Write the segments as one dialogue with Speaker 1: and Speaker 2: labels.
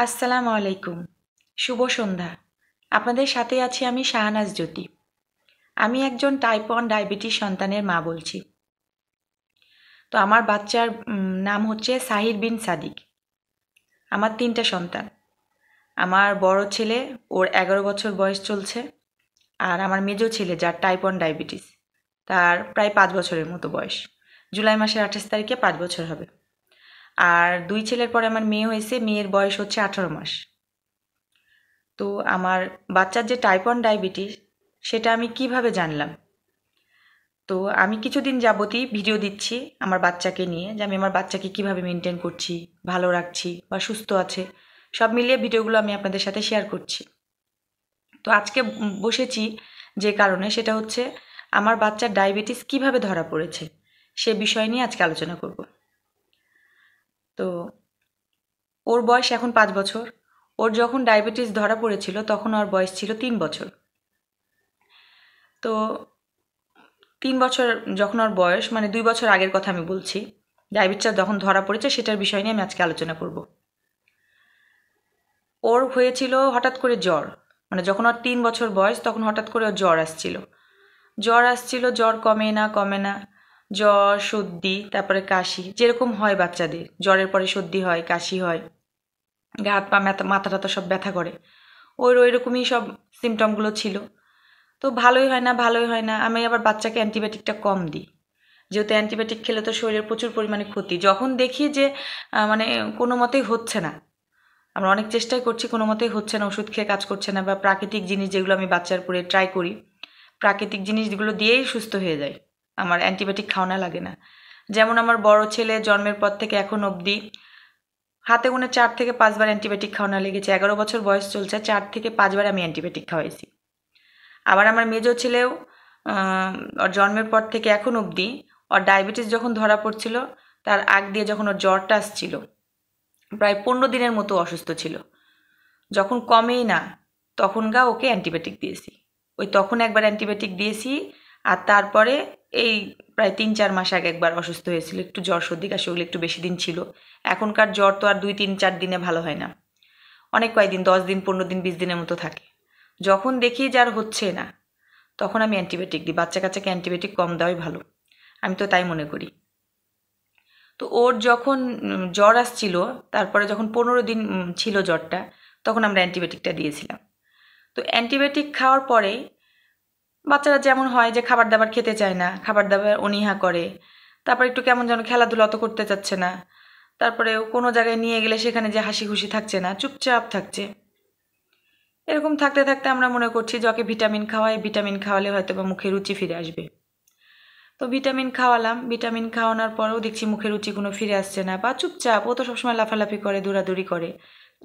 Speaker 1: আসসালামু আলাইকুম। শুভ সন্ধ্যা। আপনাদের সাথে আছি আমি শাহনাজ জ্যোতি। আমি একজন টাইপ 1 ডায়াবেটিস সন্তানের মা বলছি। তো আমার বাচ্চার নাম হচ্ছে সাহির বিন সাদিক। আমার ৩টা সন্তান। আমার বড় ছেলে, ওর ১১ বছর বয়স চলছে। আর আমার মেজো ছেলে যার টাইপ 1 ডায়াবেটিস, তার প্রায় ৫ বছরের মতো বয়স। জুলাই মাসের ২৮ তারিখে ৫ বছর হবে। আর ২ ছেলের পরে আমার মেয়ে হয়েছে, মেয়ের বয়স হচ্ছে ১৮ মাস। তো আমার বাচ্চার যে টাইপ 1 ডায়াবেটিস, সেটা আমি কিভাবে জানলাম? তো আমি কিছুদিন যাবতই ভিডিও দিচ্ছি আমার বাচ্চাকে নিয়ে, যে আমি আমার বাচ্চাকে কিভাবে মেনটেন করছি, ভালো রাখছি বা সুস্থ আছে, সব মিলিয়ে ভিডিওগুলো আমি আপনাদের সাথে শেয়ার করছি। তো আজকে বসেছি যে কারণে, সেটা হচ্ছে আমার বাচ্চার ডায়াবেটিস কিভাবে ধরা পড়েছে সে বিষয় নিয়ে আজকে আলোচনা করব। তো ওর বয়স এখন ৫ বছর। ওর যখন ডায়াবেটিস ধরা পড়েছিল তখন ওর বয়স ছিল ৩ বছর। তো ৩ বছর যখন ওর বয়স, মানে ২ বছর আগের কথা আমি বলছি, ডায়াবেটিসটা যখন ধরা পড়েছে সেটার বিষয় নিয়ে আমি আজকে আলোচনা করব। ওর হয়েছিল হঠাৎ করে জ্বর, মানে যখন ওর ৩ বছর বয়স তখন হঠাৎ করে ওর জ্বর আসছিল। জ্বর কমে না কমে না, জ্বর, সর্দি, তারপরে কাশি, যেরকম হয় বাচ্চাদের, জ্বরের পরে সর্দি হয়, কাশি হয়, গা হাত পা মাথা টাথা সব ব্যথা করে, ওই রকমই সব সিমটমগুলো ছিল। তো ভালোই হয় না। আমি আবার বাচ্চাকে অ্যান্টিবায়োটিকটা কম দিই, যেহেতু অ্যান্টিবায়োটিক খেলে তো শরীরের প্রচুর পরিমাণে ক্ষতি। যখন দেখি যে মানে কোনো মতেই হচ্ছে না, আমরা অনেক চেষ্টাই করছি, কোনো মতেই হচ্ছে না, ওষুধ খেয়ে কাজ করছে না, বা প্রাকৃতিক জিনিস যেগুলো আমি বাচ্চার উপরে ট্রাই করি, প্রাকৃতিক জিনিসগুলো দিয়েই সুস্থ হয়ে যায়, আমার অ্যান্টিবায়োটিক খাওয়ানো লাগে না। যেমন আমার বড় ছেলে জন্মের পর থেকে এখন অবধি হাতে গোনা ৪ থেকে ৫ বার অ্যান্টিবায়োটিক খাওয়ানো লেগেছে। ১১ বছর বয়স চলছে, ৪ থেকে ৫ বার আমি অ্যান্টিবায়োটিক খাওয়াইছি। আবার আমার মেজো ছেলেও ওর জন্মের পর থেকে এখন অবধি, ওর ডায়াবেটিস যখন ধরা পড়ছিল তার আগ দিয়ে যখন ওর জ্বরটা আসছিল, প্রায় ১৫ দিনের মতো অসুস্থ ছিল। যখন কমেই না তখন ওকে অ্যান্টিবায়োটিক দিয়েছি। তখন একবার অ্যান্টিবায়োটিক দিয়েছি। আর তারপরে এই প্রায় ৩-৪ মাস আগে একবার অসুস্থ হয়েছিল, একটু জ্বর সর্দি কাশি ওগুলো একটু বেশি দিন ছিল। এখনকার জ্বর তো আর ২-৩-৪ দিনে ভালো হয় না, অনেক কয়েকদিন, ১০ দিন, ১৫ দিন, ২০ দিনের মতো থাকে। যখন দেখি যার হচ্ছে না তখন আমি অ্যান্টিবায়োটিক দিই। বাচ্চা কাচ্চাকে অ্যান্টিবায়োটিক কম দেওয়াই ভালো, আমি তো তাই মনে করি। তো ওর যখন জ্বর আসছিল, তারপরে যখন ১৫ দিন ছিল জ্বরটা, তখন আমরা অ্যান্টিবায়োটিকটা দিয়েছিলাম। তো অ্যান্টিবায়োটিক খাওয়ার পরে বাচ্চারা যেমন হয় যে খাবার দাবার খেতে চায় না, খাবার দাবার অনীহা করে, তারপর একটু কেমন যেন খেলাধুলা অত করতে চাচ্ছে না, তারপরে কোনো জায়গায় নিয়ে গেলে সেখানে যে হাসি খুশি থাকছে না, চুপচাপ থাকছে। এরকম থাকতে থাকতে আমরা মনে করছি যে ওকে ভিটামিন খাওয়াই, ভিটামিন খাওয়ালে হয়তো বা মুখে রুচি ফিরে আসবে। তো ভিটামিন খাওয়ালাম, ভিটামিন খাওয়ানোর পরেও দেখছি মুখে রুচি কোনো ফিরে আসছে না, বা চুপচাপ, ও তো সবসময় লাফালাফি করে, দৌড়াদৌড়ি করে,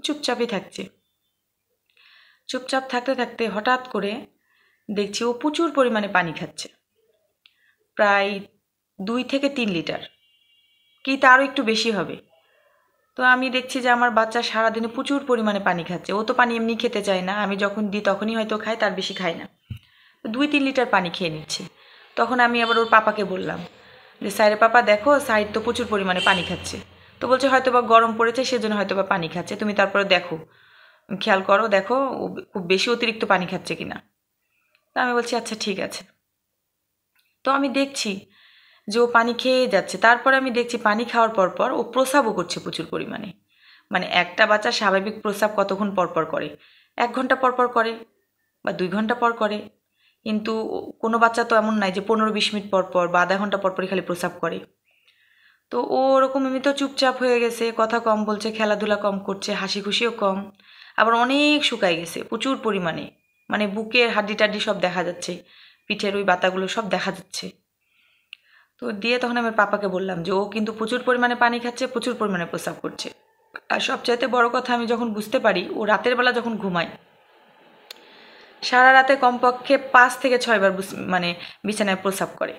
Speaker 1: চুপচাপই থাকছে। চুপচাপ থাকতে থাকতে হঠাৎ করে দেখছি ও প্রচুর পরিমাণে পানি খাচ্ছে, প্রায় ২ থেকে ৩ লিটার, কি তারও একটু বেশি হবে। তো আমি দেখছি যে আমার বাচ্চা সারাদিনে প্রচুর পরিমাণে পানি খাচ্ছে। ও তো পানি এমনি খেতে চায় না, আমি যখন দিই তখনই হয়তো খায়, তার বেশি খায় না। ২-৩ লিটার পানি খেয়ে নিচ্ছে। তখন আমি আবার ওর পাপাকে বললাম যে, স্যারে পাপা দেখো, সাইড তো প্রচুর পরিমাণে পানি খাচ্ছে। তো বলছে হয়তো বা গরম পড়েছে সেজন্য হয়তো বা পানি খাচ্ছে, তুমি তারপরে দেখো, খেয়াল করো, দেখো ও খুব বেশি অতিরিক্ত পানি খাচ্ছে কিনা। তা আমি বলছি আচ্ছা ঠিক আছে। তো আমি দেখছি যে ও পানি খেয়ে যাচ্ছে। তারপরে আমি দেখছি পানি খাওয়ার পর ও প্রস্রাবও করছে প্রচুর পরিমাণে। মানে একটা বাচ্চা স্বাভাবিক প্রস্রাব কতক্ষণ পরপর করে? ১ ঘন্টা পরপর করে বা ২ ঘন্টা পর করে। কিন্তু কোনো বাচ্চা তো এমন নাই যে ১৫-২০ মিনিট পরপর বা আধা ঘন্টা পরপরই খালি প্রস্রাব করে। তো ও ওরকম এমনিতেও চুপচাপ হয়ে গেছে, কথা কম বলছে, খেলাধুলা কম করছে, হাসি খুশিও কম। আবার অনেক শুকায় গেছে প্রচুর পরিমাণে। মানে বুকের হাড্ডি-টাড্ডি সব দেখা যাচ্ছে। পিঠের ওই বাতাগুলো সব দেখা যাচ্ছে। তো দিয়ে তখন আমি পাপাকে বললাম যে ও কিন্তু প্রচুর পরিমাণে পানি খাচ্ছে, প্রচুর পরিমাণে প্রস্রাব করছে। আর সবচাইতে বড় কথা, আমি যখন বুঝতে পারি ও রাতের বেলা যখন ঘুমায়, সারা রাতে কমপক্ষে ৫ থেকে ৬ বার মানে বিছানায় প্রস্রাব করে।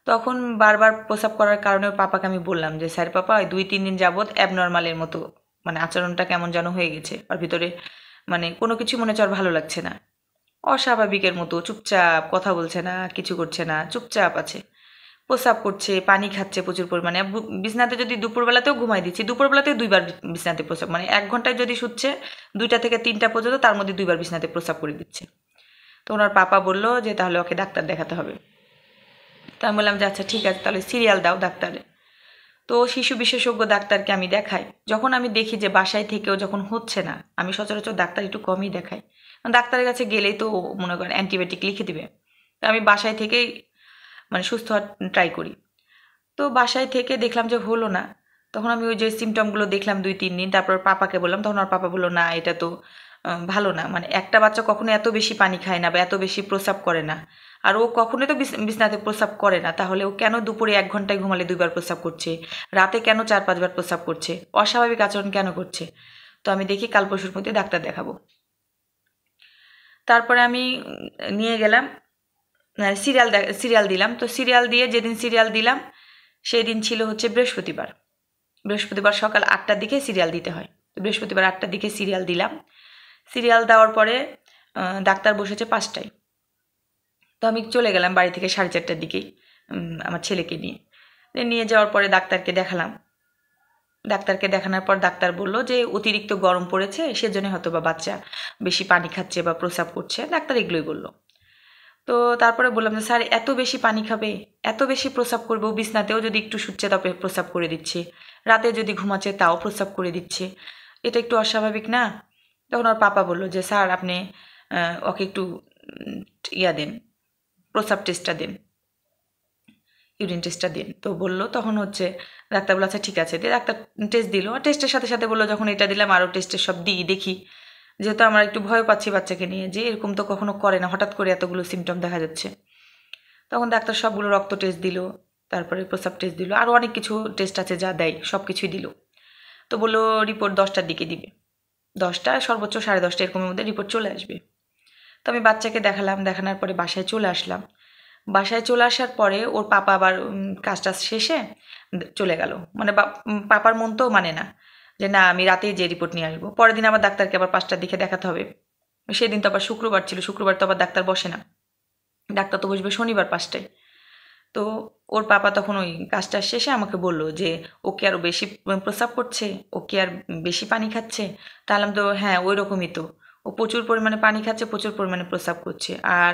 Speaker 1: তখন বারবার প্রস্রাব করার কারণে ওর পাপাকে আমি বললাম যে, স্যার পাপা, ২-৩ দিন যাবৎ অ্যাবনর্মালের মতো, মানে আচরণটা কেমন যেন হয়ে গেছে ওর ভিতরে, মানে কোনো কিছু মনে হচ্ছে ওর ভালো লাগছে না, অস্বাভাবিকের মতো চুপচাপ, কথা বলছে না, কিছু করছে না, চুপচাপ আছে। প্রস্রাব করছে, পানি খাচ্ছে প্রচুর পরিমাণে। বিছনাতে যদি দুপুরবেলাতেও ঘুমাই দিচ্ছি, দুপুরবেলাতেও 2 বার বিছনাতে প্রস্রাব, মানে 1 ঘন্টায় যদি শুচ্ছে 2টা থেকে 3টা পর্যন্ত তার মধ্যে 2 বার বিছনাতে প্রস্রাব করে দিচ্ছে। তো ওনার পাপা বলল যে তাহলে ওকে ডাক্তার দেখাতে হবে। তো আমি বললাম যে আচ্ছা ঠিক আছে, তাহলে সিরিয়াল দাও ডাক্তারে। তো শিশু বিশেষজ্ঞ ডাক্তারকে আমি দেখাই। যখন আমি দেখি যে বাসায় থেকেও যখন হচ্ছে না, আমি সচরাচর ডাক্তার একটু কমই দেখাই, কারণ ডাক্তারের কাছে গেলেই তো মনে করেন অ্যান্টিবায়োটিক লিখে দিবে। তো আমি বাসায় থেকেই মানে সুস্থ হওয়ার ট্রাই করি। তো বাসায় থেকে দেখলাম যে হলো না। তখন আমি ওই যে সিমটমগুলো দেখলাম 2-3 দিন, তারপর পাপাকে বললাম। তখন ওর পাপা বললো না এটা তো ভালো না, মানে একটা বাচ্চা কখনো এত বেশি পানি খায় না বা এত বেশি প্রস্রাব করে না, আর ও কখনোই তো বিছনাতে প্রস্রাব করে না, তাহলে ও কেন দুপুরে 1 ঘন্টায় ঘুমালে 2 বার প্রস্রাব করছে, রাতে কেন 4-5 বার প্রস্রাব করছে, অস্বাভাবিক আচরণ কেন করছে। তো আমি দেখি কাল পরশুর মধ্যে ডাক্তার দেখাবো। তারপরে আমি নিয়ে গেলাম, সিরিয়াল দিলাম। তো সিরিয়াল দিয়ে যেদিন সিরিয়াল দিলাম সেই দিন ছিল হচ্ছে বৃহস্পতিবার। বৃহস্পতিবার সকাল 8টার দিকে সিরিয়াল দিতে হয়। তো বৃহস্পতিবার 8টার দিকে সিরিয়াল দিলাম। সিরিয়াল দেওয়ার পরে ডাক্তার বসেছে 5টায়। তো আমি চলে গেলাম বাড়ি থেকে 4:30টার দিকেই আমার ছেলেকে নিয়ে যাওয়ার পরে ডাক্তারকে দেখালাম। ডাক্তারকে দেখানোর পর ডাক্তার বলল যে অতিরিক্ত গরম পড়েছে, সেজন্য হয়তো বা বাচ্চা বেশি পানি খাচ্ছে বা প্রস্রাব করছে, ডাক্তার এগুলোই বলল। তো তারপরে বললাম যে স্যার এত বেশি পানি খাবে, এত বেশি প্রস্রাব করবে, বিছনাতেও যদি একটু শুচ্ছে তারপরে প্রস্রাব করে দিচ্ছে, রাতে যদি ঘুমাচ্ছে তাও প্রস্রাব করে দিচ্ছে, এটা একটু অস্বাভাবিক না? তখন ওর পাপা বলল যে স্যার আপনি ওকে একটু ইয়া দেন, প্রস্রাব টেস্টটা দেন, ইউরিন টেস্টটা দিন। তো বললো তখন হচ্ছে ডাক্তার বললো আচ্ছা ঠিক আছে, দিয়ে ডাক্তার টেস্ট দিল। আর টেস্টের সাথে সাথে বললো যখন এটা দিলাম আরও টেস্টের সব দেখি, যেহেতু আমার একটু ভয় পাচ্ছি বাচ্চাকে নিয়ে, যে এরকম তো কখনো করে না, হঠাৎ করে এতগুলো সিমটম দেখা যাচ্ছে। তখন ডাক্তার সবগুলো রক্ত টেস্ট দিল, তারপরে প্রস্রাব টেস্ট দিল, আরও অনেক কিছু টেস্ট আছে যা দেয় সব কিছুই দিল। তো বললো রিপোর্ট 10টার দিকে দিবে, 10টা সর্বোচ্চ 10:30 এরকমের মধ্যে রিপোর্ট চলে আসবে। তো আমি বাচ্চাকে দেখালাম, দেখানোর পরে বাসায় চলে আসলাম। বাসায় চলে আসার পরে ওর পাপা আবার কাজটা শেষে চলে গেল, মানে পাপার মন তো মানে না যে না আমি রাতেই যে রিপোর্ট নিয়ে আসবো। পরের দিন আবার ডাক্তারকে আবার 5টার দিকে দেখাতে হবে। সেদিন তো আবার শুক্রবার ছিল, শুক্রবার তো আবার ডাক্তার বসে না, ডাক্তার তো বসবে শনিবার 5টায়। তো ওর পাপা তখন ওই কাজটা শেষে আমাকে বলল যে ও কি আরও বেশি প্রস্রাব করছে, ও কি আর বেশি পানি খাচ্ছে? তাহলে তো হ্যাঁ ওই রকমই তো, ও প্রচুর পরিমাণে পানি খাচ্ছে, প্রচুর পরিমাণে প্রস্রাব করছে, আর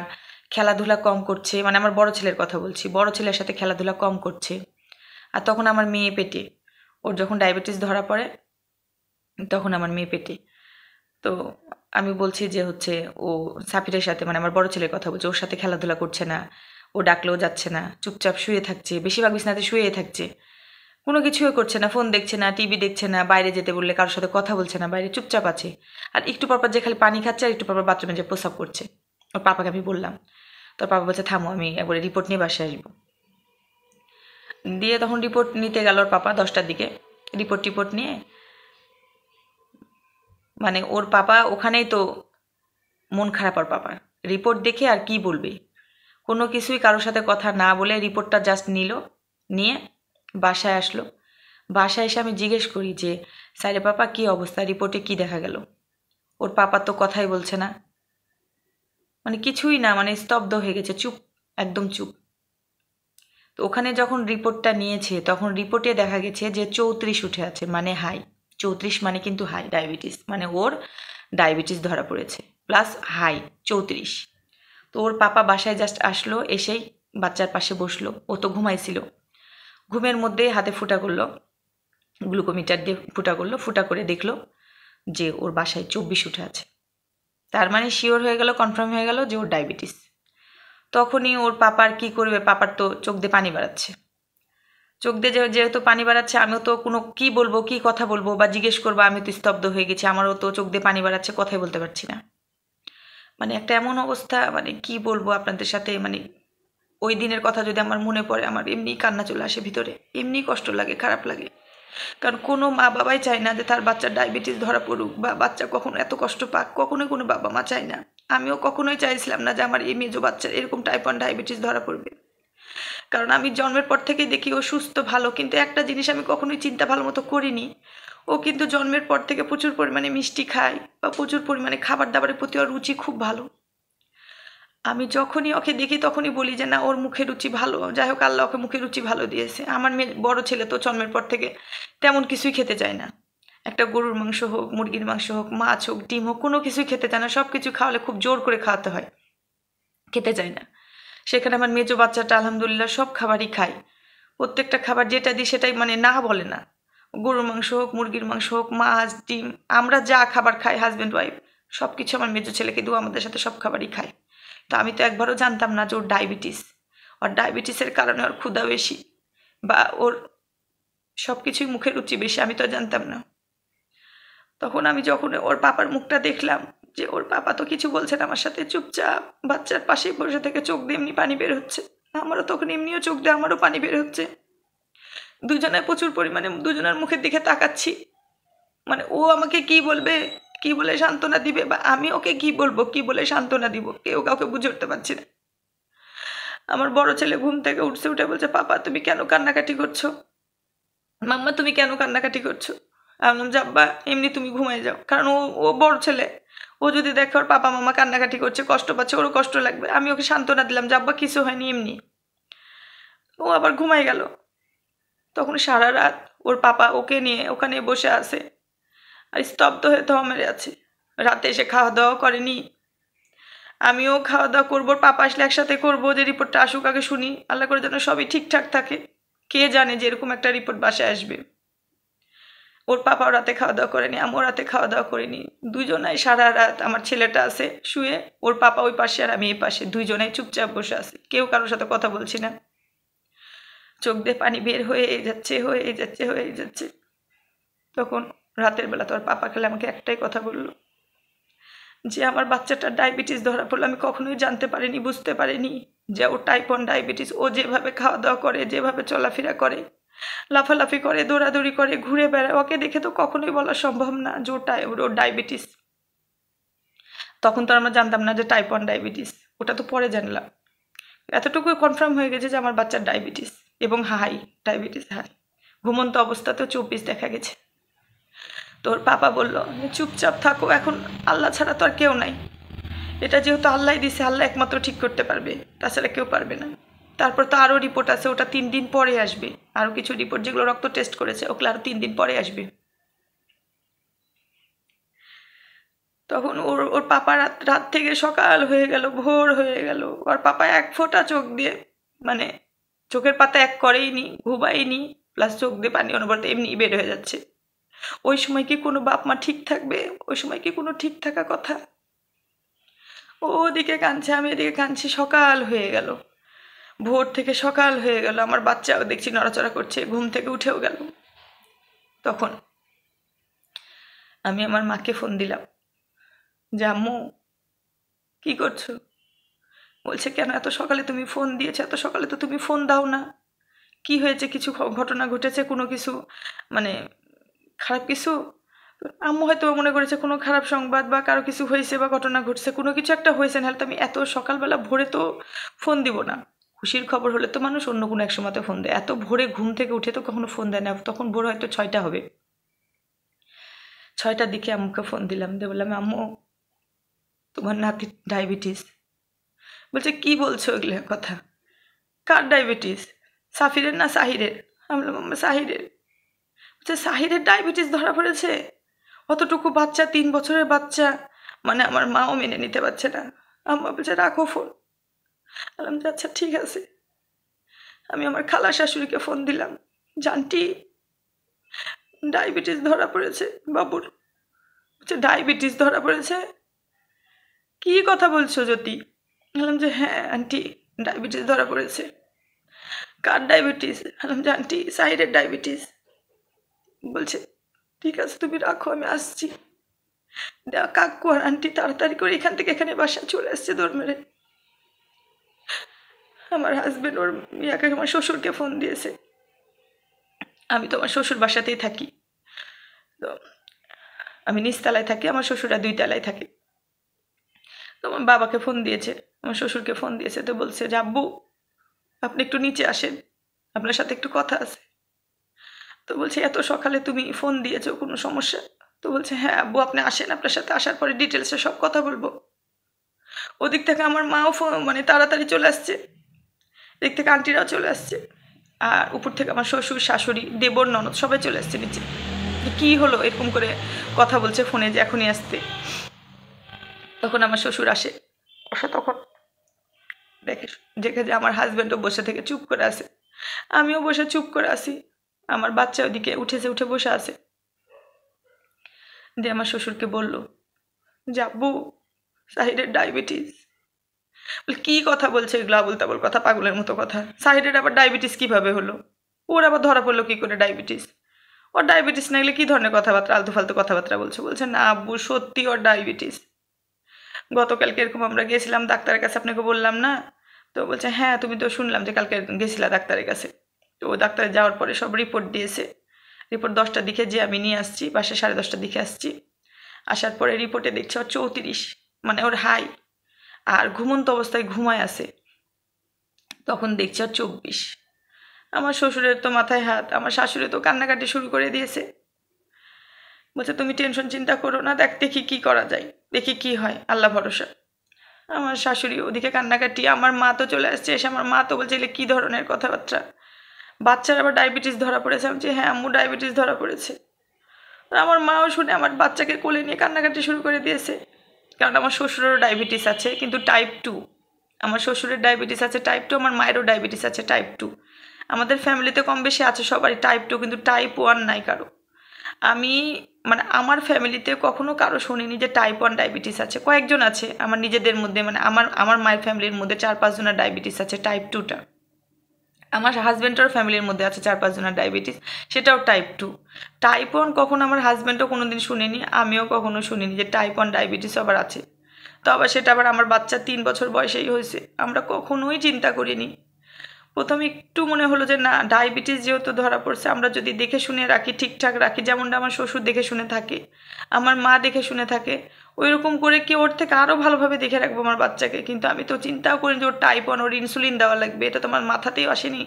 Speaker 1: খেলাধুলা কম করছে, মানে আমার বড় ছেলের কথা বলছি, বড় ছেলের সাথে খেলাধুলা কম করছে। আর তখন আমার মেয়ে পেটে, ওর যখন ডায়াবেটিস ধরা পড়ে তখন আমার মেয়ে পেটে। তো আমি বলছি যে হচ্ছে ও সাফিরের সাথে, মানে আমার বড় ছেলের কথা বলছে, ওর সাথে খেলাধুলা করছে না, ও ডাকলেও যাচ্ছে না, চুপচাপ শুয়ে থাকছে, বেশিরভাগ বিছানাতে শুয়েই থাকছে, কোনো কিছুই করছে না, ফোন দেখছে না, টিভি দেখছে না, বাইরে যেতে বললে কারোর সাথে কথা বলছে না, বাইরে চুপচাপ আছে। আর একটু পরপর যে খালি পানি খাচ্ছে আর একটু পরপর বাথরুমে যে প্রস্রাব করছে। ওর পাপাকে আমি বললাম, তোর পাপা বলছে থামো আমি একবারে রিপোর্ট নিয়ে বাসায় আসবো। দিয়ে তখন রিপোর্ট নিতে গেল ওর পাপা 10টার দিকে, রিপোর্ট নিয়ে, মানে ওর পাপা ওখানেই তো মন খারাপ। ওর পাপার রিপোর্ট দেখে আর কি বলবে, কোনো কিছুই কারোর সাথে কথা না বলে রিপোর্টটা জাস্ট নিয়ে বাসায় আসলো। বাসায় এসে আমি জিজ্ঞেস করি যে স্যারে পাপা কী অবস্থা, রিপোর্টে কি দেখা গেল? ওর পাপা তো কথাই বলছে না, মানে কিছুই না, মানে স্তব্ধ হয়ে গেছে, চুপ, একদম চুপ। তো ওখানে যখন রিপোর্টটা নিয়েছে তখন রিপোর্টে দেখা গেছে যে 34 উঠে আছে, মানে হাই। 34 মানে কিন্তু হাই ডায়াবেটিস, মানে ওর ডায়াবেটিস ধরা পড়েছে প্লাস হাই 34। তো ওর পাপা বাসায় জাস্ট আসলো, এসেই বাচ্চার পাশে বসলো, ও তো ঘুমাইছিল, ঘুমের মধ্যেই হাতে ফুটা করলো, গ্লুকোমিটার দিয়ে ফুটা করে দেখলো যে ওর বাসায় 24 উঠে আছে। তার মানে শিওর হয়ে গেল, কনফার্ম হয়ে গেল যে ওর ডায়াবেটিস। তখনই ওর পাপার কি করবে, পাপার তো চোখ দিয়ে পানি বাড়াচ্ছে, চোখ দিয়ে যেহেতু পানি বাড়াচ্ছে, আমিও তো কোনো কি বলবো, কি কথা বলবো বা জিজ্ঞেস করবো, আমি তো স্তব্ধ হয়ে গেছি, আমারও তো চোখ দিয়ে পানি বাড়াচ্ছে, কথাই বলতে পারছি না। মানে একটা এমন অবস্থা, মানে কি বলবো আপনাদের সাথে, মানে ওই দিনের কথা যদি আমার মনে পড়ে আমার এমনি কান্না চলে আসে ভিতরে, এমনি কষ্ট লাগে, খারাপ লাগে। কারণ কোনো মা বাবাই চায় না যে তার বাচ্চার ডায়াবেটিস ধরা পড়ুক বা বাচ্চা কখনো এত কষ্ট পাক, কখনোই কোনো বাবা মা চায় না। আমিও কখনোই চাইছিলাম না যে আমার এই মেজো বাচ্চার এরকম টাইপ 1 ডায়াবেটিস ধরা পড়বে, কারণ আমি জন্মের পর থেকেই দেখি ও সুস্থ ভালো, কিন্তু একটা জিনিস আমি কখনোই চিন্তা ভালো মতো করিনি, ও কিন্তু জন্মের পর থেকে প্রচুর পরিমাণে মিষ্টি খায় বা প্রচুর পরিমাণে খাবার দাবারের প্রতি ওর রুচি খুব ভালো। আমি যখনই ওকে দেখি তখনই বলি যে না, ওর মুখে রুচি ভালো, যাই হোক আল্লাহ ওকে মুখে রুচি ভালো দিয়েছে। আমার মেয়ে বড় ছেলে তো জন্মের পর থেকে তেমন কিছুই খেতে চায় না। একটা গরুর মাংস হোক, মুরগির মাংস হোক, মাছ হোক, ডিম হোক, কোনো কিছুই খেতে চায় না। সব কিছু খাওয়ালে খুব জোর করে খাওয়াতে হয়, খেতে চায় না। সেখানে আমার মেজো বাচ্চাটা আলহামদুলিল্লাহ সব খাবারই খায়। প্রত্যেকটা খাবার যেটা দিই সেটাই মানে না বলে না। গরুর মাংস হোক, মুরগির মাংস হোক, মাছ, ডিম, আমরা যা খাবার খাই হাজব্যান্ড ওয়াইফ সব কিছু আমার মেজো ছেলেকে দিও, আমাদের সাথে সব খাবারই খায়। তো আমি তো একবারও জানতাম না যে ওর ডায়াবেটিস। ওর ডায়াবেটিসের কারণে ওর ক্ষুধা বেশি বা ওর সব কিছুই মুখের রুচি বেশি, আমি তো জানতাম না। তখন আমি যখন ওর পাপার মুখটা দেখলাম যে ওর পাপা তো কিছু বলছে না, আমার সাথে চুপচাপ বাচ্চার পাশেই বসে থেকে চোখ দিয়ে এমনি পানি বের হচ্ছে, আমারও তখন এমনিও চোখ দিয়ে আমারও পানি বের হচ্ছে। দুজনে প্রচুর পরিমাণে দুজনের মুখের দিকে তাকাচ্ছি, মানে ও আমাকে কি বলবে, কি বলে সান্ত্বনা দিবে, বা আমি ওকে কি বলবো, কি বলে সান্ত্বনা দিব, কেউ কাউকে বুঝে উঠতে পারছি না। আমার বড় ছেলে ঘুম থেকে উঠছে, উঠে বলছে পাপা তুমি কেন কান্নাকাটি করছো, মাম্মা তুমি কেন কান্নাকাটি করছো। আমি বললাম যে আব্বা এমনি তুমি ঘুমাই যাও, কারণ ও ও বড় ছেলে, ও যদি দেখে ওর পাপা মামা কান্নাকাটি করছে, কষ্ট পাচ্ছে, ওরও কষ্ট লাগবে। আমি ওকে সান্ত্বনা দিলাম যে আব্বা কিছু হয়নি এমনি। ও আবার ঘুমাই গেল। তখন সারা রাত ওর পাপা ওকে নিয়ে ওখানে বসে আছে আর স্তব্ধ হয়ে ধোয়া মেরে আছে। রাতে এসে খাওয়া দাওয়া করেনি, আমিও খাওয়া দাওয়া করবো, ওর পাপা আসলে একসাথে করবো, যে রিপোর্টটা আসুক আগে শুনি, আল্লাহ করে যেন সবই ঠিকঠাক থাকে। কে জানে যে এরকম একটা রিপোর্ট বাসায় আসবে। ওর পাপাও রাতে খাওয়া দাওয়া করেনি, আমিও রাতে খাওয়া দাওয়া করিনি। দুজনাই সারা রাত, আমার ছেলেটা আছে শুয়ে, ওর পাপা ওই পাশে আর আমি এই পাশে, দুইজনাই চুপচাপ বসে আছি, কেউ কারোর সাথে কথা বলছি না। চোখ দিয়ে পানি বের হয়ে যাচ্ছে, হয়ে যাচ্ছে, হয়ে যাচ্ছে। তখন রাতের বেলা তো ওর পাপা খেলে আমাকে একটাই কথা বললো যে আমার বাচ্চাটার ডায়াবেটিস ধরা পড়লো। আমি কখনোই জানতে পারিনি, বুঝতে পারিনি যে ও টাইপ 1 ডায়াবেটিস। ও যেভাবে খাওয়া দাওয়া করে, যেভাবে চলাফেরা করে, লাফালাফি করে, দৌড়াদৌড়ি করে, ঘুরে বেড়ায়, ওকে দেখে তো কখনোই বলা সম্ভব না যে ওর ডায়াবেটিস। তখন তো আমরা জানতাম না যে টাইপ 1 ডায়াবেটিস, ওটা তো পরে জানলাম। এতটুকু কনফার্ম হয়ে গেছে যে আমার বাচ্চার ডায়াবেটিস, এবং হাই, ডায়াবেটিস হাই। ঘুমন্ত অবস্থাতেও 24 দেখা গেছে। তোর পাপা বলল চুপচাপ থাকো, এখন আল্লাহ ছাড়া তো আর কেউ নাই, এটা যেহেতু আল্লাহ দিছে, আল্লাহ একমাত্র ঠিক করতে পারবে, তাছাড়া কেউ পারবে না। তারপর তো আরও রিপোর্ট আছে, ওটা 3 দিন পরে আসবে। আরও কিছু রিপোর্ট যেগুলো রক্ত টেস্ট করেছে ওগুলো আরও 3 দিন পরে আসবে। তখন ওর পাপা রাত থেকে সকাল হয়ে গেল, ভোর হয়ে গেল, ওর পাপা এক ফোঁটা চোখ দিয়ে মানে চোখের পাতা এক করেইনি, ঘুমাইনি, প্লাস চোখ দিয়ে পানি অনবরত এমনি বের হয়ে যাচ্ছে। ওই সময় কি কোনো বাপ মা ঠিক থাকবে? ওই সময় কি কোনো ঠিক থাকা কথা? ও ওদিকে কাঁদছে, আমি এদিকে কাঁদছি। সকাল হয়ে গেল, ভোর থেকে সকাল হয়ে গেল, আমার বাচ্চাও দেখছি নড়াচড়া করছে, ঘুম থেকে উঠেও গেল। তখন আমি আমার মাকে ফোন দিলাম যে আম্মু কি করছো? বলছে কেন এত সকালে তুমি ফোন দিয়েছো? এত সকালে তো তুমি ফোন দাও না, কি হয়েছে? কিছু ঘটনা ঘটেছে, কোনো কিছু মানে খারাপ কিছু? আম্মু হয়তো মনে করেছে কোনো খারাপ সংবাদ বা কারো কিছু হয়েছে বা ঘটনা ঘটছে, কোনো কিছু একটা হয়েছে, নাহলে তো আমি এত সকালবেলা ভোরে তো ফোন দিব না। খুশির খবর হলে তো মানুষ অন্য কোনো এক সময়তে ফোন দেয়, এত ভোরে ঘুম থেকে উঠে তো কখনো ফোন দেয় না। তখন ভোর হয়তো 6টা হবে, 6টার দিকে আম্মুকে ফোন দিলাম, দিয়ে বললাম আম্মু তোমার নাতি ডায়াবেটিস। বলছে কি বলছো এগুলো কথা? কার ডায়াবেটিস? সাফিরের না সাহিরের? আমি বললাম আম্মা সাহিরের। বলছে সাহিরের ডায়াবেটিস ধরা পড়েছে? অতটুকু বাচ্চা, 3 বছরের বাচ্চা, মানে আমার মাও মেনে নিতে পারছে না। আম্মা বলছে রাখো ফোন। বললাম যে আচ্ছা ঠিক আছে। আমি আমার খালা শাশুড়িকে ফোন দিলাম, জানটি ডায়াবেটিস ধরা পড়েছে বাবুর। বলছে ডায়াবেটিস ধরা পড়েছে? কি কথা বলছো জ্যোতি? বললাম যে হ্যাঁ আন্টি, ডায়াবেটিস ধরা পড়েছে। কার ডায়াবেটিস? বললাম যে আন্টি সাহিরের ডায়াবেটিস। বলছে ঠিক আছে তুমি রাখো, আমি আসছি। কাকু আর আন্টি তাড়াতাড়ি করে এখান থেকে এখানে বাসা চলে আসছে দৌড় মেরে। আমার হাজবেন্ড ওর ইয়াকে আমার শ্বশুরকে ফোন দিয়েছে। আমি তো আমার শ্বশুর বাসাতেই থাকি, তো আমি নিচতলায় থাকি, আমার শ্বশুরা 2 তলায় থাকে। তো আমার বাবাকে ফোন দিয়েছে, আমার শ্বশুরকে ফোন দিয়েছে, তো বলছে যে আব্বু আপনি একটু নিচে আসেন, আপনার সাথে একটু কথা আছে। তো বলছে এত সকালে তুমি ফোন দিয়েছো, কোনো সমস্যা? তো বলছে হ্যাঁ আব্বু আপনি আসেন, আপনার সাথে আসার পরে ডিটেলসে সব কথা বলবো। ওদিক থেকে আমার মাও মানে তাড়াতাড়ি চলে আসছে, দিক থেকে আন্টিরাও চলে আসছে, আর উপর থেকে আমার শ্বশুর শাশুড়ি দেবর ননদ সবাই চলে আসছে নিচে। কি হলো এরকম করে কথা বলছে ফোনে যে এখনই আসতে। তখন আমার শ্বশুর আসে, তখন দেখে যে আমার হাজব্যান্ডও বসে থেকে চুপ করে আসে, আমিও বসে চুপ করে আসি, আমার বাচ্চা ওদিকে উঠে বসে আছে। দিয়ে আমার শ্বশুরকে বলল যে আব্বু সাহিদের ডায়াবেটিস। কি কথা বলছে এগুলো, আবুল তাবুল কথা, পাগলের মতো কথা। সাহিদের আবার ডায়াবেটিস কিভাবে হলো? ওর আবার ধরা পড়লো কি করে ডায়াবেটিস? ওর ডায়াবেটিস না গেলে কি ধরনের কথাবার্তা, আলতু ফালতু কথাবার্তা বলছে না আব্বু সত্যি ওর ডায়াবেটিস। গতকালকে এরকম আমরা গেছিলাম ডাক্তারের কাছে, আপনাকে বললাম না? তো বলছে হ্যাঁ তুমি তো শুনলাম যে কালকে গেছিলা ডাক্তারের কাছে। তো ডাক্তারে যাওয়ার পরে সব রিপোর্ট দিয়েছে। রিপোর্ট 10টার দিকে যে আমি নিয়ে আসছি, বাসে 10:30টার দিকে আসছি। আসার পরে রিপোর্টে দেখছে ওর 34, মানে ওর হাই, আর ঘুমন্ত অবস্থায় ঘুমায় আছে। তখন দেখছি ওর 24। আমার শ্বশুরের তো মাথায় হাত, আমার শাশুড়ি তো কান্নাকাটি শুরু করে দিয়েছে। বলছে তুমি টেনশন চিন্তা করো না, দেখি কি করা যায়, দেখি কি হয়, আল্লাহ ভরসা। আমার শাশুড়ি ওদিকে কান্নাকাটি, আমার মা তো চলে আসছে, এসে আমার মা তো বলছে এলে কী ধরনের কথাবার্তা, বাচ্চার আবার ডায়াবেটিস ধরা পড়েছে। আমি বলছি হ্যাঁ আম্মু ডায়াবেটিস ধরা পড়েছে। আমার মাও শুনে আমার বাচ্চাকে কোলে নিয়ে কান্নাকাটি শুরু করে দিয়েছে। কারণ আমার শ্বশুরেরও ডায়াবেটিস আছে, কিন্তু টাইপ 2। আমার শ্বশুরের ডায়াবেটিস আছে টাইপ 2, আমার মায়েরও ডায়াবেটিস আছে টাইপ 2। আমাদের ফ্যামিলিতে কম বেশি আছে সবারই টাইপ 2, কিন্তু টাইপ 1 নাই কারো। আমি মানে আমার ফ্যামিলিতে কখনো কারো শুনিনি যে টাইপ 1 ডায়াবেটিস আছে। কয়েকজন আছে আমার নিজেদের মধ্যে, মানে আমার মায়ের ফ্যামিলির মধ্যে 4-5 জনের ডায়াবেটিস আছে টাইপ 2টা। আমার হাজব্যান্ডের ফ্যামিলির মধ্যে আছে 4-5 জনের ডায়াবেটিস, সেটাও টাইপ 2। টাইপ 1 কখনো আমার হাজব্যান্ডও কোনো দিন শুনিনি, আমিও কখনো শুনিনি যে টাইপ 1 ডায়াবেটিস আবার আছে। তো আবার সেটা আবার আমার বাচ্চা 3 বছর বয়সেই হয়েছে, আমরা কখনোই চিন্তা করিনি। প্রথমে একটু মনে হলো যে না ডায়াবেটিস যেহেতু ধরা পড়ছে, আমরা যদি দেখে শুনে রাখি, ঠিকঠাক রাখি, যেমনটা আমার শ্বশুর দেখে শুনে থাকে, আমার মা দেখে শুনে থাকে, ওই রকম করে কি ওর থেকে আরও ভালোভাবে দেখে রাখবো আমার বাচ্চাকে। কিন্তু আমি তো চিন্তাও করি যে ওর টাইপ 1, ওর ইনসুলিন দেওয়া লাগবে, এটা তো আমার মাথাতেও আসেনি,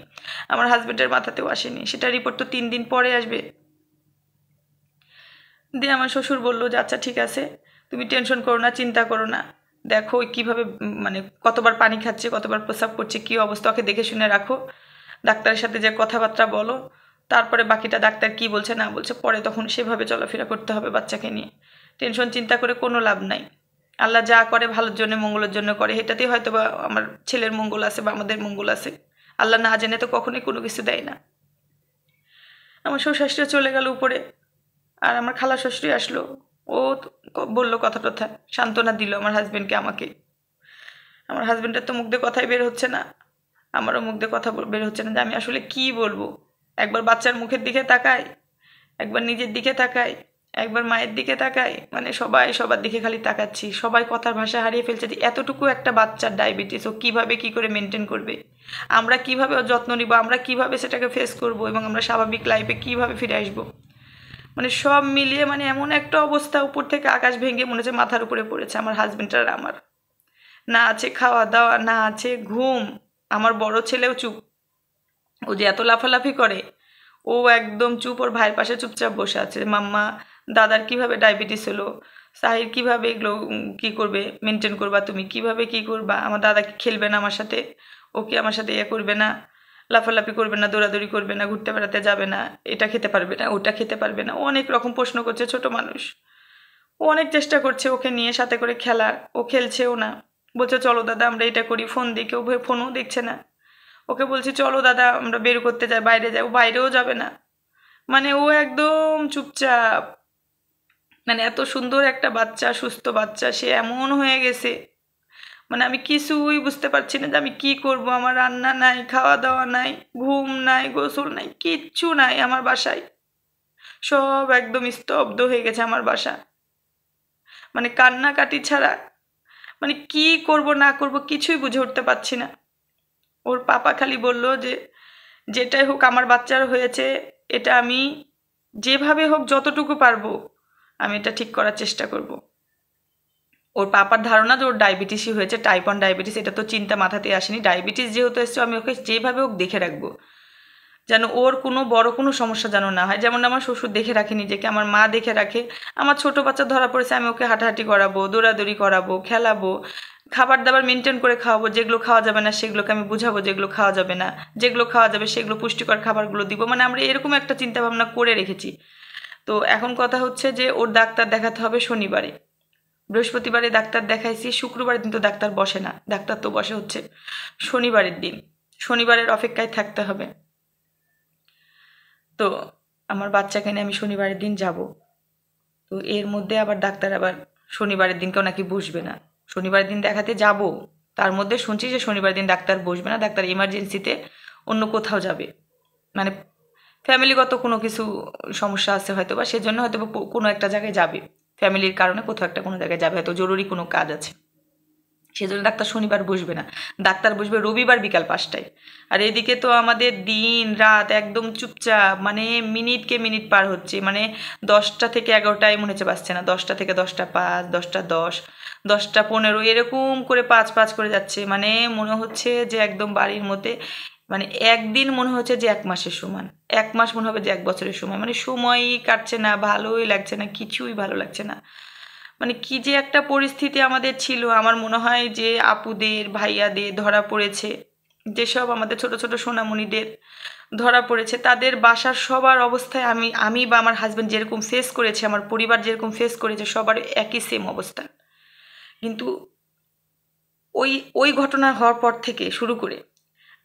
Speaker 1: আমার হাজব্যান্ডের মাথাতেও আসেনি। সেটা রিপোর্ট তো 3 দিন পরে আসবে। দিয়ে আমার শ্বশুর বললো যে আচ্ছা ঠিক আছে, তুমি টেনশন করো না, চিন্তা করো না, দেখো কীভাবে মানে কতবার পানি খাচ্ছে, কতবার প্রস্রাব করছে, কী অবস্থা, ওকে দেখে শুনে রাখো, ডাক্তারের সাথে যে কথাবার্তা বলো, তারপরে বাকিটা ডাক্তার কি বলছে না বলছে পরে তখন সেভাবে চলাফেরা করতে হবে বাচ্চাকে নিয়ে। টেনশন চিন্তা করে কোনো লাভ নাই। আল্লাহ যা করে ভালোর জন্য মঙ্গলের জন্য করে, এটাতেই হয়তো বা আমার ছেলের মঙ্গল আছে বা আমাদের মঙ্গল আছে। আল্লাহ না জেনে তো কখনোই কোনো কিছু দেয় না। আমার শ্বশুর শাশুড়ি চলে গেল উপরে, আর আমার খালা শ্বশুরি আসলো। ও বললো কথা টথা, সান্ত্বনা দিল আমার হাজব্যান্ডকে, আমাকে। আমার হাজব্যান্ডের তো মুখ দিয়ে কথাই বের হচ্ছে না, আমারও মুখ দিয়ে কথা বের হচ্ছে না যে আমি আসলে কি বলবো। একবার বাচ্চার মুখের দিকে তাকাই, একবার নিজের দিকে তাকাই, একবার মায়ের দিকে তাকাই, মানে সবাই সবার দিকে খালি তাকাচ্ছি। সবাই কথার ভাষা হারিয়ে ফেলছে যে এতটুকু একটা বাচ্চার ডায়াবেটিস, ও কীভাবে কী করে মেনটেন করবে, আমরা কীভাবে ওর যত্ন নিব, আমরা কীভাবে সেটাকে ফেস করব, এবং আমরা স্বাভাবিক লাইফে কীভাবে ফিরে আসবো। মানে সব মিলিয়ে মানে এমন একটা অবস্থা, উপর থেকে আকাশ ভেঙে মনে হচ্ছে মাথার উপরে পড়েছে আমার হাজব্যান্ডের। আমার না আছে খাওয়া দাওয়া, না আছে ঘুম। আমার বড় ছেলেও চুপ, ও যে এত লাফালাফি করে ও একদম চুপ, ওর ভাইয়ের পাশে চুপচাপ বসে আছে। মাম্মা দাদার কিভাবে ডায়াবেটিস হলো, সাহির কিভাবে এগুলো কী করবে, মেনটেন করবা, তুমি কিভাবে কি করবা, আমার দাদা কি খেলবে না আমার সাথে, ও কি আমার সাথে ইয়ে করবে না, লাফালাফি করবে না, দৌড়াদৌড়ি করবে না, ঘুরতে বেড়াতে যাবে না, এটা খেতে পারবে না, ওটা খেতে পারবে না, ও অনেক রকম প্রশ্ন করছে। ছোট মানুষ, ও অনেক চেষ্টা করছে ওকে নিয়ে সাথে করে খেলার, ও খেলছেও না। বলছে চলো দাদা আমরা এটা করি, ফোন দিই, কেউ ফোনও দেখছে না। ওকে বলছি চলো দাদা আমরা বের করতে যাই, বাইরে যাই, ও বাইরেও যাবে না। মানে ও একদম চুপচাপ। মানে এত সুন্দর একটা বাচ্চা, সুস্থ বাচ্চা, সে এমন হয়ে গেছে, মানে আমি কিছুই বুঝতে পারছি না যে আমি কি করব। আমার রান্না নাই, খাওয়া দাওয়া নাই, ঘুম নাই, গোসল নাই, কিচ্ছু নাই আমার বাসায়। সব একদম স্তব্ধ হয়ে গেছে আমার বাসা, মানে কান্নাকাটি ছাড়া। মানে কি করব না করব কিছুই বুঝে উঠতে পারছি না। ওর পাপা খালি বলল যে যেটাই হোক আমার বাচ্চার হয়েছে, এটা আমি যেভাবে হোক যতটুকু পারবো আমি এটা ঠিক করার চেষ্টা করব। ওর পাপার ধারণা যে ওর ডায়াবেটিসই হয়েছে, টাইপ 1 ডায়াবেটিস, এটা তো চিন্তা মাথাতে আসেনি। ডায়াবেটিস যেহেতু এসছে আমি ওকে যেভাবে হোক দেখে রাখবো, যেন ওর কোনো বড় কোনো সমস্যা যেন না হয়। যেমন আমার শ্বশুর দেখে রাখে নিজেকে, আমার মা দেখে রাখে। আমার ছোট বাচ্চা ধরা পড়েছে, আমি ওকে হাঁটাহাঁটি করাবো, দৌড়াদৌড়ি করাবো, খেলাবো, খাবার দাবার মেনটেন করে খাওয়াবো, যেগুলো খাওয়া যাবে না সেগুলোকে আমি বুঝাবো যেগুলো খাওয়া যাবে না, যেগুলো খাওয়া যাবে সেগুলো পুষ্টিকর খাবারগুলো দিব। মানে আমরা এরকম একটা চিন্তা ভাবনা করে রেখেছি। তো এখন কথা হচ্ছে যে ওর ডাক্তার দেখাতে হবে শনিবারে, বৃহস্পতিবারে ডাক্তার দেখাইছি, শুক্রবারের দিন তো ডাক্তার বসে না, ডাক্তার তো বসে হচ্ছে শনিবারের দিন, শনিবারের অপেক্ষায় থাকতে হবে। তো আমার বাচ্চাকে নিয়ে আমি শনিবারের দিন যাব। তো এর মধ্যে আবার ডাক্তার আবার শনিবারের দিনকেও নাকি বসবে না, শনিবারের দিন দেখাতে যাব, তার মধ্যে শুনছি যে শনিবারের দিন ডাক্তার বসবে না, ডাক্তার এমার্জেন্সিতে অন্য কোথাও যাবে, মানে ফ্যামিলিগত কোনো কিছু সমস্যা আছে হয়তো, বা সেজন্য হয়তো কোনো একটা জায়গায় যাবে, ফ্যামিলির কারণে কোথাও একটা কোনো জায়গায় যাবে, হয়তো জরুরি কোনো কাজ আছে, সেজন্য ডাক্তার শনিবার বসবে না, ডাক্তার বসবে রবিবার বিকাল 5টায়। আর এদিকে তো আমাদের দিন রাত একদম চুপচাপ, মানে মিনিটকে মিনিট পার হচ্ছে, মানে 10টা থেকে 11টায় মনে হচ্ছে বাজছে না, 10টা থেকে 10টা 5, 10টা 10, 10টা 15 এরকম করে 5 করে যাচ্ছে, মানে মনে হচ্ছে যে একদম বাড়ির মধ্যে, মানে একদিন মনে হচ্ছে যে 1 মাসের সমান, 1 মাস মনে হবে যে 1 বছরের সময়, মানে সময়ই কাটছে না, ভালোই লাগছে না, কিছুই ভালো লাগছে না। মানে কি যে একটা পরিস্থিতি আমাদের ছিল, আমার মনে হয় যে আপুদের ভাইয়াদের ধরা পড়েছে, যেসব আমাদের ছোট ছোট সোনামণিদের ধরা পড়েছে, তাদের বাসার সবার অবস্থায় আমি বা আমার হাজব্যান্ড যেরকম ফেস করেছে, আমার পরিবার যেরকম ফেস করেছে, সবার একই সেম অবস্থা। কিন্তু ওই ওই ঘটনা হওয়ার পর থেকে শুরু করে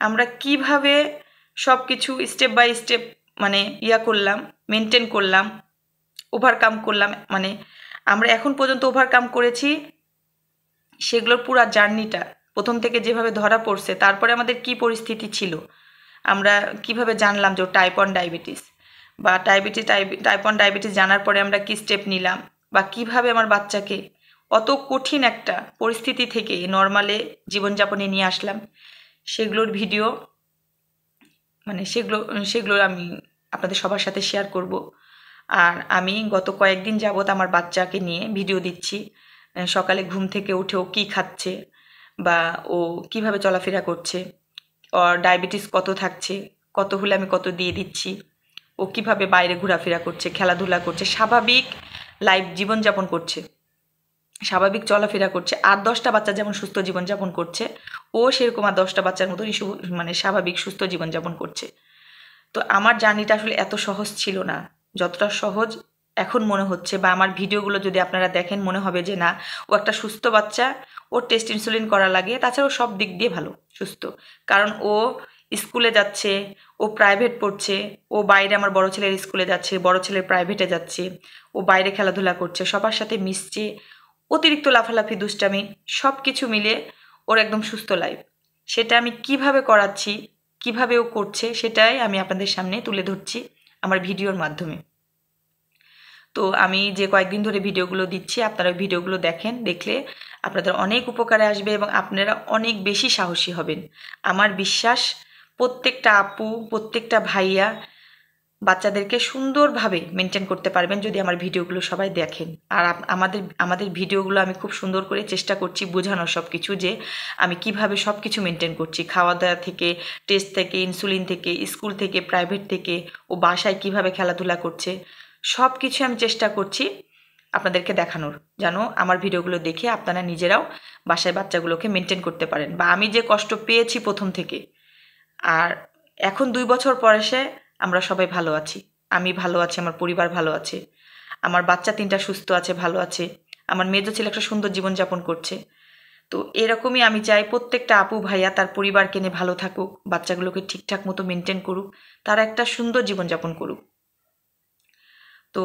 Speaker 1: আমরা কিভাবে সব কিছু স্টেপ বাই স্টেপ মানে করলাম, মেনটেন করলাম, ওভারকাম করলাম, মানে আমরা এখন পর্যন্ত ওভারকাম করেছি, সেগুলোর পুরো জার্নিটা প্রথম থেকে যেভাবে ধরা পড়ছে, তারপরে আমাদের কি পরিস্থিতি ছিল, আমরা কিভাবে জানলাম যে টাইপ 1 ডায়াবেটিস, বা টাইপ 1 ডায়াবেটিস জানার পরে আমরা কি স্টেপ নিলাম, বা কিভাবে আমার বাচ্চাকে অত কঠিন একটা পরিস্থিতি থেকে নর্মালে জীবনযাপনে নিয়ে আসলাম, সেগুলোর ভিডিও, মানে সেগুলো আমি আপনাদের সবার সাথে শেয়ার করব। আর আমি গত কয়েকদিন যাবৎ আমার বাচ্চাকে নিয়ে ভিডিও দিচ্ছি, সকালে ঘুম থেকে উঠে ও কী খাচ্ছে, বা ও কিভাবে চলাফেরা করছে, ওর ডায়াবেটিস কত থাকছে, কত হলে আমি কত দিয়ে দিচ্ছি, ও কিভাবে বাইরে ঘোরাফেরা করছে, খেলাধুলা করছে, স্বাভাবিক লাইফ জীবনযাপন করছে, স্বাভাবিক চলাফেরা করছে। আর 10টা বাচ্চা যেমন সুস্থ জীবনযাপন করছে, ও সেরকম আর 10টা বাচ্চার মতনই মানে স্বাভাবিক সুস্থ জীবনযাপন করছে। তো আমার জার্নিটা আসলে এত সহজ ছিল না, যতটা সহজ এখন মনে হচ্ছে, বা আমার ভিডিওগুলো যদি আপনারা দেখেন মনে হবে যে না, ও একটা সুস্থ বাচ্চা, ওর টেস্ট ইনসুলিন করা লাগে, তাছাড়াও সব দিক দিয়ে ভালো সুস্থ, কারণ ও স্কুলে যাচ্ছে, ও প্রাইভেট পড়ছে, ও বাইরে আমার বড় ছেলের স্কুলে যাচ্ছে, বড় ছেলের প্রাইভেটে যাচ্ছে, ও বাইরে খেলাধুলা করছে, সবার সাথে মিশছে, অতিরিক্ত লাফালাফি দুষ্টামি সব কিছু মিলে ওর একদম সুস্থ লাইফ। সেটা আমি কিভাবে করাচ্ছি, কিভাবে ও করছে, সেটাই আমি আপনাদের সামনে তুলে ধরছি আমার ভিডিওর মাধ্যমে। তো আমি যে কয়েকদিন ধরে ভিডিওগুলো দিচ্ছি, আপনারা ভিডিওগুলো দেখেন, দেখলে আপনাদের অনেক উপকারে আসবে এবং আপনারা অনেক বেশি সাহসী হবেন। আমার বিশ্বাস প্রত্যেকটা আপু, প্রত্যেকটা ভাইয়া বাচ্চাদেরকে সুন্দরভাবে মেনটেন করতে পারবেন যদি আমার ভিডিওগুলো সবাই দেখেন। আর আমাদের ভিডিওগুলো আমি খুব সুন্দর করে চেষ্টা করছি বোঝানোর সব কিছু, যে আমি কিভাবে সব কিছু মেনটেন করছি, খাওয়া দাওয়া থেকে, টেস্ট থেকে, ইনসুলিন থেকে, স্কুল থেকে, প্রাইভেট থেকে, ও বাসায় কিভাবে খেলাধুলা করছে, সব কিছু আমি চেষ্টা করছি আপনাদেরকে দেখানোর, যেন আমার ভিডিওগুলো দেখে আপনারা নিজেরাও বাসায় বাচ্চাগুলোকে মেনটেন করতে পারেন। বা আমি যে কষ্ট পেয়েছি প্রথম থেকে, আর এখন 2 বছর পর এসে আমরা সবাই ভালো আছি, আমি ভালো আছি, আমার পরিবার ভালো আছে, আমার বাচ্চা 3টা সুস্থ আছে, ভালো আছে, আমার মেজো ছেলে একটা সুন্দর জীবনযাপন করছে। তো এরকমই আমি চাই প্রত্যেকটা আপু ভাইয়া তার পরিবারকে নিয়ে ভালো থাকুক, বাচ্চাগুলোকে ঠিকঠাক মতো মেনটেন করুক, তারা একটা সুন্দর জীবনযাপন করুক। তো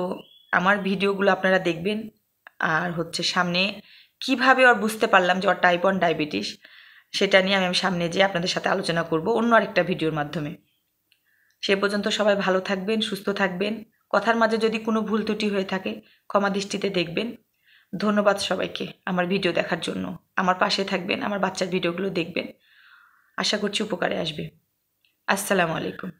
Speaker 1: আমার ভিডিওগুলো আপনারা দেখবেন। আর হচ্ছে সামনে কিভাবে ওর বুঝতে পারলাম যে ওর টাইপ 1 ডায়াবেটিস, সেটা নিয়ে আমি সামনে যেয়ে আপনাদের সাথে আলোচনা করব অন্য আরেকটা ভিডিওর মাধ্যমে। সে পর্যন্ত সবাই ভালো থাকবেন, সুস্থ থাকবেন। কথার মাঝে যদি কোনো ভুল ত্রুটি হয়ে থাকে ক্ষমা দৃষ্টিতে দেখবেন। ধন্যবাদ সবাইকে আমার ভিডিও দেখার জন্য। আমার পাশে থাকবেন, আমার বাচ্চার ভিডিওগুলো দেখবেন, আশা করছি উপকারে আসবে। আসসালামু আলাইকুম।